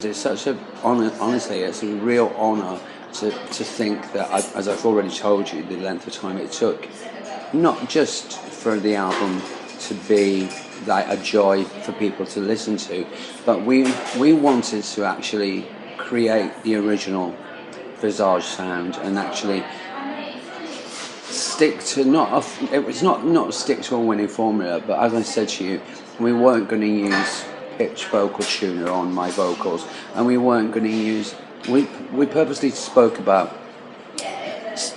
It's such a honor, honestly, it's a real honour to think that, as I've already told you, the length of time it took, not just for the album to be like a joy for people to listen to, but we wanted to actually create the original Visage sound and actually stick to it was not stick to a winning formula, but as I said to you, we weren't going to use pitch vocal tuner on my vocals, and we weren't going to use. We purposely spoke about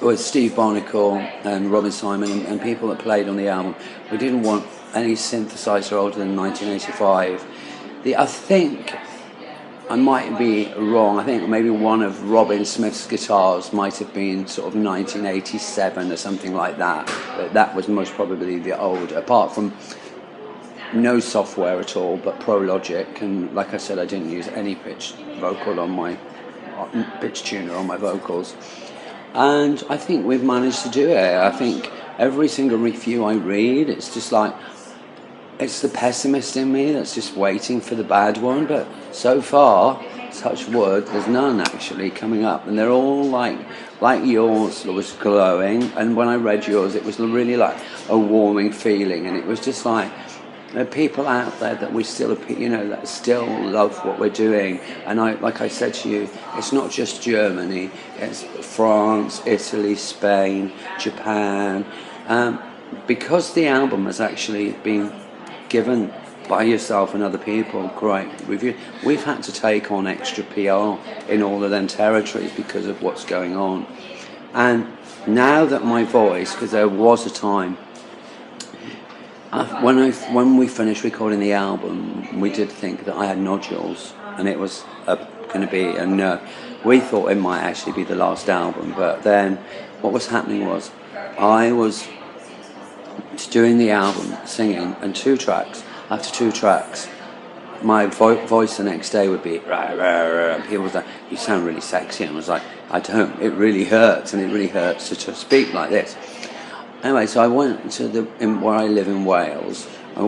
with Steve Barnacle and Robin Simon and people that played on the album. We didn't want any synthesizer older than 1985. I think I might be wrong. I think maybe one of Robin Smith's guitars might have been sort of 1987 or something like that. But that was most probably the old, apart from no software at all, but Pro Logic. And like I said, I didn't use any pitch tuner on my vocals. And I think we've managed to do it. I think every single review I read, it's just like, it's the pessimist in me that's just waiting for the bad one. But so far, touch wood, there's none actually coming up, and they're all like yours was glowing. And when I read yours, it was really like a warming feeling, and it was just like there are people out there that we still, that still love what we're doing. And like I said to you, it's not just Germany; it's France, Italy, Spain, Japan. Because the album has actually been given by yourself and other people great review, we've had to take on extra PR in all of them territories because of what's going on. And now that my voice, because there was a time when we finished recording the album, we did think that I had nodules, and it was going to be we thought it might actually be the last album. But then what was happening was I was doing the album, singing, and after two tracks, my voice the next day would be rah, rah, rah, and people was like, "You sound really sexy," and I was like, "I don't. It really hurts, and it really hurts to speak like this." Anyway, so I went to where I live in Wales. I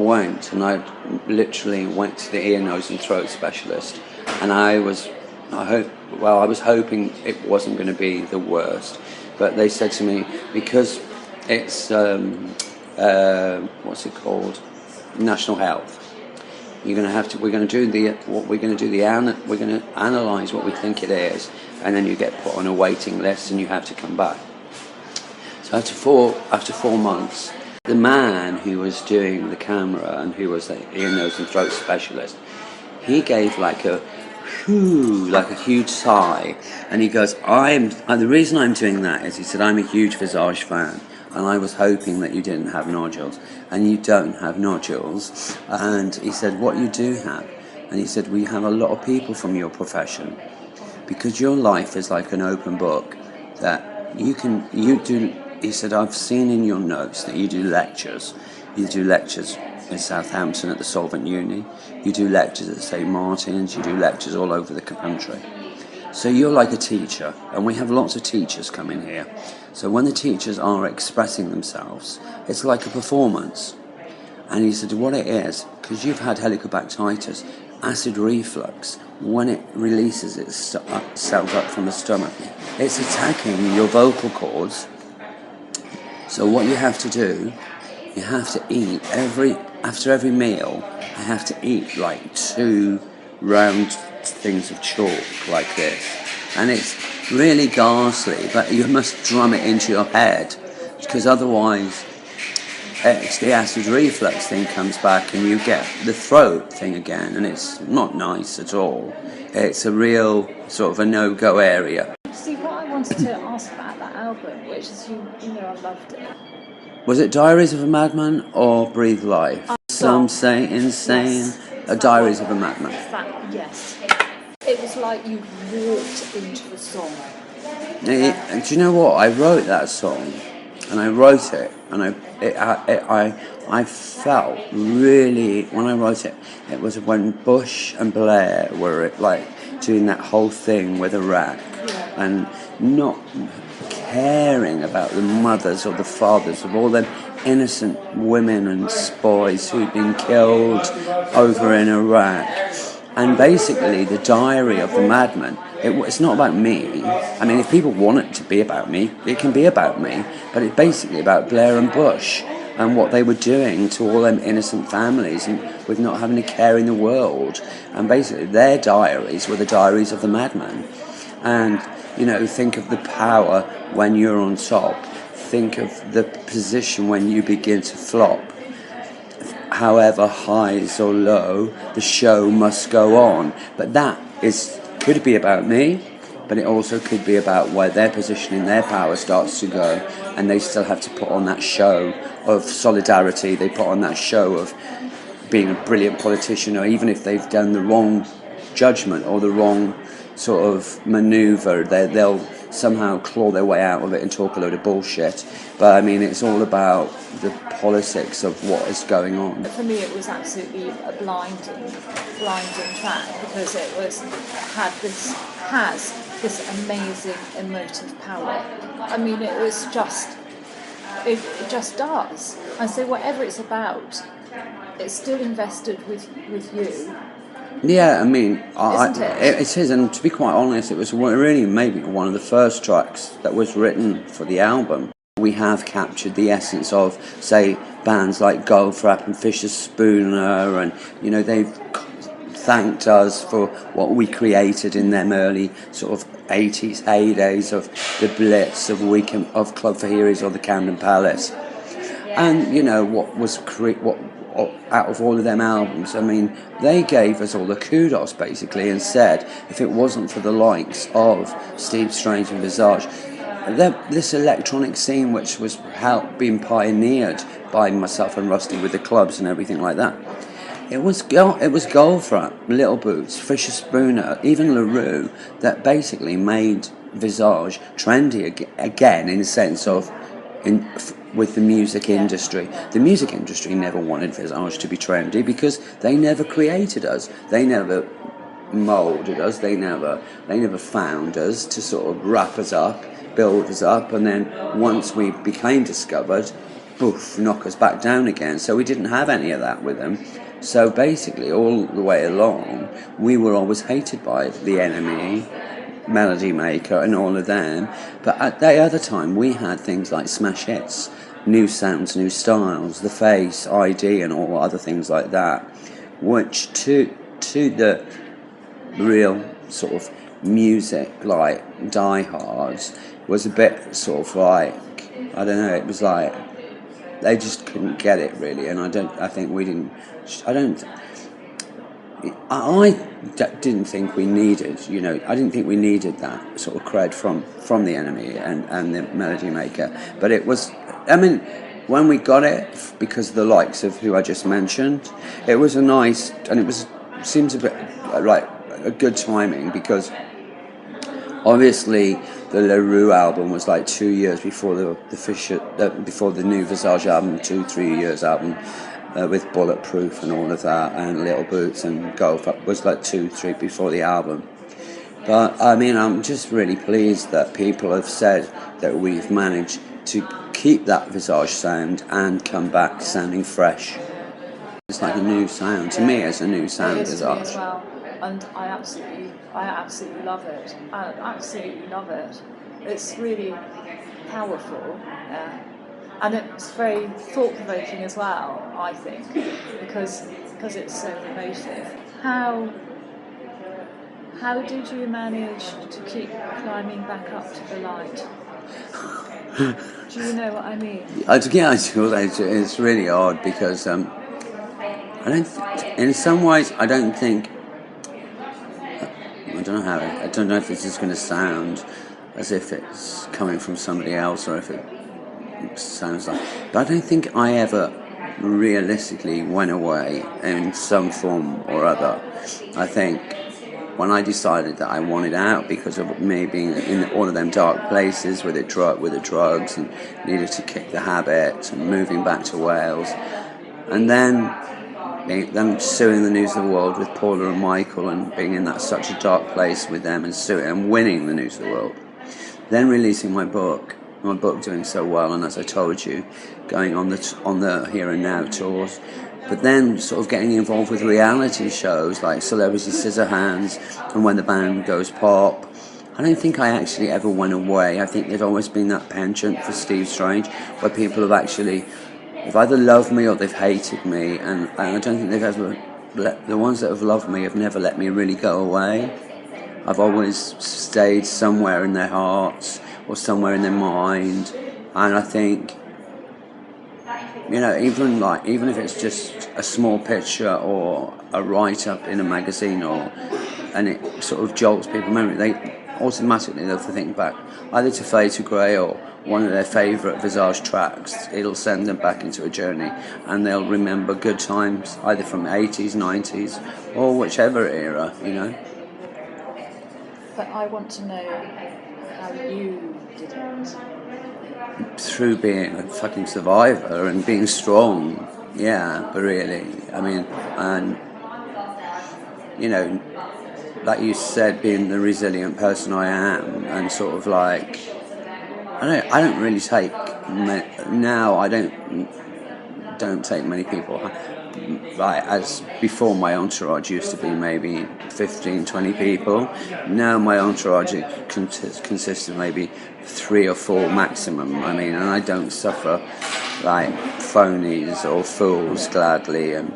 literally went to the ear, nose, and throat specialist, and I was hoping it wasn't going to be the worst, but they said to me, because it's what's it called? National Health. We're going to analyze what we think it is, and then you get put on a waiting list, and you have to come back. So after 4 months, the man who was doing the camera and who was the ear, nose, and throat specialist, he gave like a huge sigh, and he goes, the reason I'm doing that is, he said, I'm a huge Visage fan, and I was hoping that you didn't have nodules, and you don't have nodules. And he said, what you do have, and he said, we have a lot of people from your profession, because your life is like an open book, that you do. He said, I've seen in your notes that you do lectures. You do lectures in Southampton at the Solvent Uni. You do lectures at St. Martin's. You do lectures all over the country. So you're like a teacher, and we have lots of teachers coming here. So when the teachers are expressing themselves, it's like a performance. And he said, what it is, because you've had helicobacteritis, acid reflux, when it releases itself up from the stomach, it's attacking your vocal cords. So what you have to do, you have to eat after every meal, I have to eat like 2 round things of chalk like this. And it's really ghastly, but you must drum it into your head, because otherwise the acid reflux thing comes back and you get the throat thing again, and it's not nice at all. It's a real sort of a no-go area. See, what I wanted to ask about that album, which is, I loved it. Was it Diaries of a Madman or Breathe Life? Some say insane. Yes. Diaries of a Madman. Yes. It was like you walked into the song. And do you know what? I wrote that song, and I wrote it, and I felt really, when I wrote it, it was when Bush and Blair were like doing that whole thing with Iraq, and not caring about the mothers or the fathers of all them innocent women and boys who'd been killed over in Iraq. And basically, the diary of the madman, it's not about me. I mean, if people want it to be about me, it can be about me. But it's basically about Blair and Bush and what they were doing to all them innocent families and with not having a care in the world. And basically, their diaries were the diaries of the madman. And, you know, think of the power when you're on top. Think of the position when you begin to flop. However highs or low, the show must go on. But that could be about me, but it also could be about where their position in their power starts to go, and they still have to put on that show of solidarity. They put on that show of being a brilliant politician, or even if they've done the wrong judgment or the wrong sort of manoeuvre, they'll somehow claw their way out of it and talk a load of bullshit. But I mean, it's all about the politics of what is going on. For me, it was absolutely a blinding track, because it has this amazing emotive power. I mean, it just does. And so whatever it's about, it's still invested with you. Yeah, I mean, it is, and to be quite honest, it was really maybe one of the first tracks that was written for the album. We have captured the essence of, say, bands like Goldfrapp and Fisher Spooner, and, you know, they've thanked us for what we created in them early sort of 80s heydays of the Blitz, of Club for Heroes or the Camden Palace. And, you know, out of all of them albums, I mean, they gave us all the kudos, basically, and said if it wasn't for the likes of Strange of Visage, this electronic scene, which was being pioneered by myself and Rusty with the clubs and everything like that, it was Goldfrapp, Little Boots, Fisher Spooner, even LaRue, that basically made Visage trendy again, in the sense of with the music industry. The music industry never wanted Visage to be trendy because they never created us. They never moulded us. They never found us to sort of wrap us up, build us up, and then once we became discovered, poof, knock us back down again. So we didn't have any of that with them. So basically, all the way along, we were always hated by the enemy, Melody Maker, and all of them. But at the other time, we had things like smash hits, new sounds, new styles, The Face, ID, and all other things like that, which to the real sort of music like diehards was a bit sort of like, I don't know, it was like they just couldn't get it really, and I didn't think we needed, you know, I didn't think we needed that sort of cred from the enemy and the Melody Maker. But it was, I mean, when we got it, because of the likes of who I just mentioned, it was a nice, and seems a bit like a good timing, because obviously the LaRue album was like 2 years before before the new Visage album, 2-3 years album. With Bulletproof and all of that, and Little Boots and Goldfrapp was like 2-3 before the album. But I mean, I'm just really pleased that people have said that we've managed to keep that Visage sound and come back sounding fresh. It's like a new sound. To me, it's a new sound, Visage. Visage. Well, and I absolutely love it. I absolutely love it. It's really powerful. And it's very thought-provoking as well, I think, because it's so emotive. How did you manage to keep climbing back up to the light? Do you know what I mean? It's really odd, because in some ways I don't know if this is going to sound as if it's coming from somebody else, or if it sounds like, but I don't think I ever realistically went away in some form or other. I think when I decided that I wanted out because of me being in all of them dark places with the drugs, and needed to kick the habit, and moving back to Wales, and then suing the News of the World with Paula and Michael, and being in such a dark place with them, and suing and winning the News of the World, then releasing my book doing so well, and as I told you, going on the Here and Now tours, But then sort of getting involved with reality shows like Celebrity Scissorhands and When the Band Goes Pop, I don't think I actually ever went away. I think there's always been that penchant for Steve Strange where people have actually, they've either loved me or they've hated me, and I don't think they've ever, the ones that have loved me have never let me really go away. I've always stayed somewhere in their hearts or somewhere in their mind, and I think, you know, even if it's just a small picture or a write-up in a magazine, and it sort of jolts people's memory, they automatically they'll think back either to Fade to Grey or one of their favourite Visage tracks. It'll send them back into a journey, and they'll remember good times either from the 80s, 90s, or whichever era, you know. But I want to know how you did it. Through being a fucking survivor and being strong, yeah, but really, I mean, and, you know, like you said, being the resilient person I am, and sort of like, I don't really take, now I don't take many people, like as before my entourage used to be maybe 15, 20 people. Now my entourage consists of maybe 3 or 4 maximum. I mean, and I don't suffer like phonies or fools gladly, and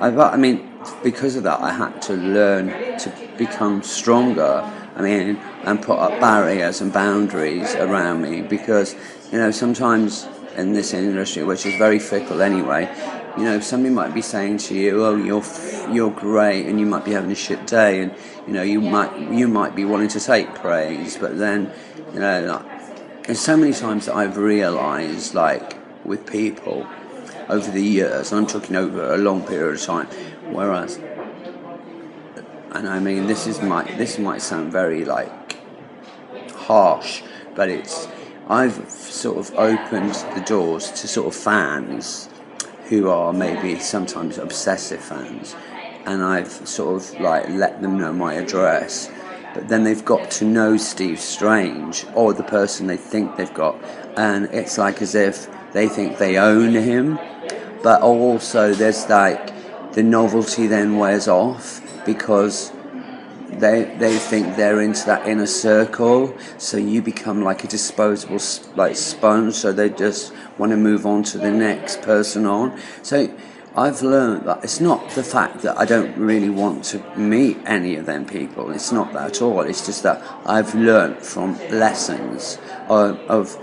I mean, because of that I had to learn to become stronger, I mean, and put up barriers and boundaries around me, because, you know, sometimes in this industry, which is very fickle anyway, you know, somebody might be saying to you, "Oh, you're great," and you might be having a shit day, and you know, you might be wanting to take praise, but then, you know, like, there's so many times that I've realised, like with people over the years, and I'm talking over a long period of time, whereas, and I mean, this might sound very like harsh, but I've sort of opened the doors to sort of fans who are maybe sometimes obsessive fans, and I've sort of like let them know my address, but then they've got to know Steve Strange or the person they think they've got, and it's like as if they think they own him, but also there's like the novelty then wears off because they think they're into that inner circle, so you become like a disposable like sponge, so they just want to move on to the next person on. So I've learned that it's not the fact that I don't really want to meet any of them people, it's not that at all, it's just that I've learned from lessons of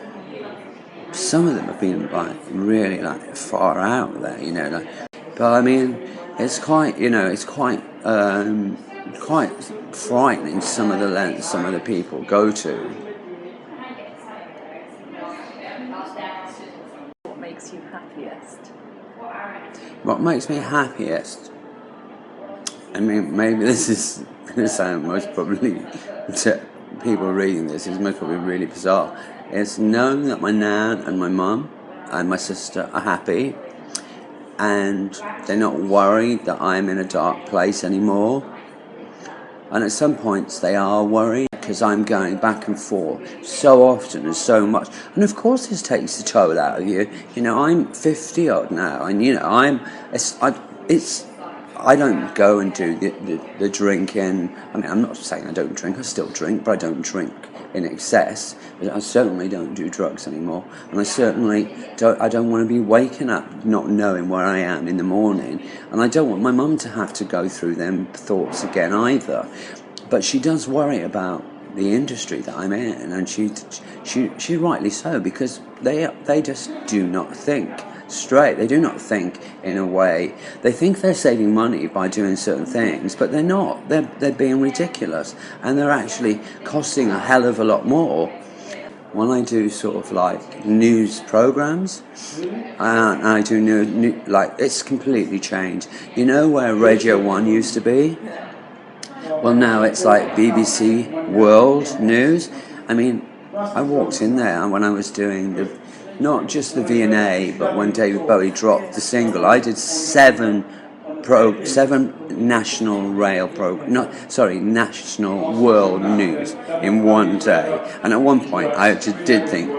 some of them have been like really like far out there, you know, like, but I mean, it's quite, you know, it's quite frightening some of the lengths some of the people go to. What makes you happiest? What makes me happiest? I mean, maybe this is going to sound most probably to people reading this is most probably really bizarre. It's knowing that my nan and my mum and my sister are happy, and they're not worried that I'm in a dark place anymore. And at some points they are worried because I'm going back and forth so often and so much. And of course this takes the toll out of you. You know, I'm 50 odd now, and you know, I don't go and do the drinking. I mean, I'm not saying I don't drink, I still drink, but I don't drink in excess. But I certainly don't do drugs anymore, and I don't want to be waking up not knowing where I am in the morning, and I don't want my mum to have to go through them thoughts again either. But she does worry about the industry that I'm in, and she rightly so, because they just do not think straight. They do not think in a way. They think they're saving money by doing certain things, but they're not. They're being ridiculous, and they're actually costing a hell of a lot more. When I do sort of like news programs, and I do new like, it's completely changed. You know where Radio 1 used to be? Well, now it's like BBC World News. I mean, I walked in there when I was doing not just the V&A, but when David Bowie dropped the single, I did 7 national national world news in one day. And at one point, I did think,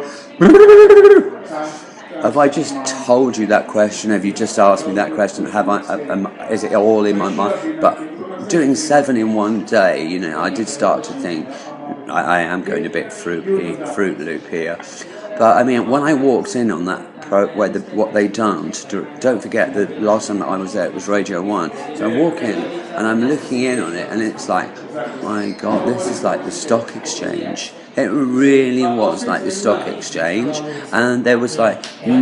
have I just told you that question? Have you just asked me that question? Is it all in my mind? But doing 7 in one day, you know, I did start to think I am going a bit Fruit Loop here. But I mean, when I walked in on that what they done, don't forget the last time that I was there, it was Radio 1. So I walk in and I'm looking in on it, and it's like, my God, this is like the stock exchange. It really was like the stock exchange, and there was like there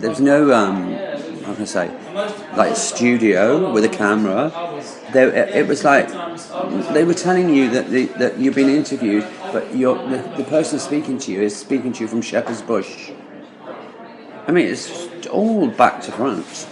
was no how can I say, like studio with a camera. It was like they were telling you that you've been interviewed, but the person speaking to you is speaking to you from Shepherd's Bush. I mean, it's all back to front.